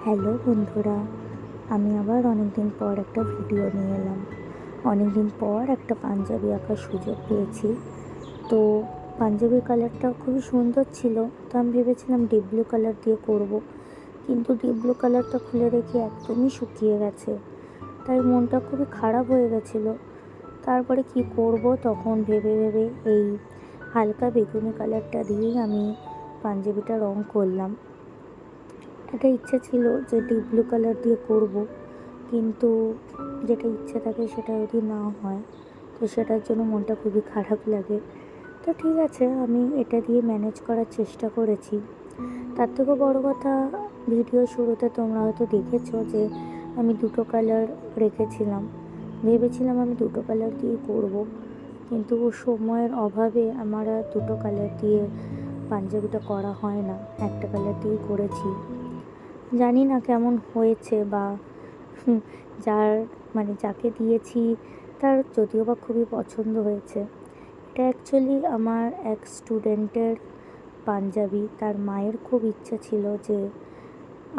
Hello বন্ধুরা, আমি আবার অনেক দিন পর একটা ভিডিও নিয়ে এলাম। অনেক দিন পর একটা পাঞ্জাবি আঁকার সুযোগ পেয়েছি। তো পাঞ্জাবির কালারটা খুবই সুন্দর ছিল। তো আমি ভেবেছিলাম ডিপ ব্লু কালার দিয়ে করব, কিন্তু ডিপ ব্লু কালারটা খুলে দেখি একদমই শুকিয়ে গেছে। তাই মনটা খুবই খারাপ হয়ে গেছিলো। তারপরে কি করব তখন ভেবে ভেবে এই হালকা বেগুনি কালারটা দিয়েই আমি পাঞ্জাবিটা রং করলাম। একটা ইচ্ছে ছিল যে ডিপ ব্লু কালার দিয়ে করব, কিন্তু যেটা ইচ্ছে থাকে সেটা যদি না হয় তো সেটার জন্য মনটা খুবই খারাপ লাগে। তো ঠিক আছে, আমি এটা দিয়ে ম্যানেজ করার চেষ্টা করেছি। তার থেকেও বড় কথা, ভিডিও শুরুতে তোমরা হয়তো দেখেছো যে আমি দুটো কালার রেখেছিলাম। ভেবেছিলাম আমি দুটো কালার দিয়েই করব, কিন্তু সময়ের অভাবে আমার আর দুটো কালার দিয়ে পাঞ্জাবিটা করা হয় না, একটা কালার দিয়েই করেছি। জানি না কেমন হয়েছে, বা যার যাকে দিয়েছি তার যদিও বা খুবই পছন্দ হয়েছে। এটা অ্যাকচুয়ালি আমার এক স্টুডেন্টের পাঞ্জাবি। তার মায়ের খুব ইচ্ছা ছিল যে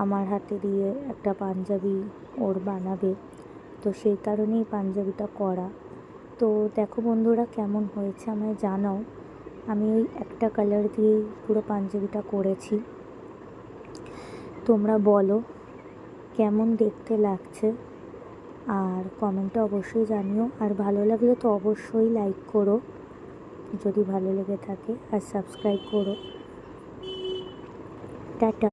আমার হাতে দিয়ে একটা পাঞ্জাবি ওর বানাবে, তো সেই কারণেই পাঞ্জাবিটা করা। তো দেখো বন্ধুরা, কেমন হয়েছে আমায় জানাও। আমি ওই একটা কালার দিয়েই পুরো পাঞ্জাবিটা করেছি। তোমরা বলো কেমন দেখতে লাগছে, আর কমেন্টে অবশ্যই জানিও। আর ভালো লাগলে তো অবশ্যই লাইক করো যদি ভালো লেগে থাকে, আর সাবস্ক্রাইব করো। টাটা।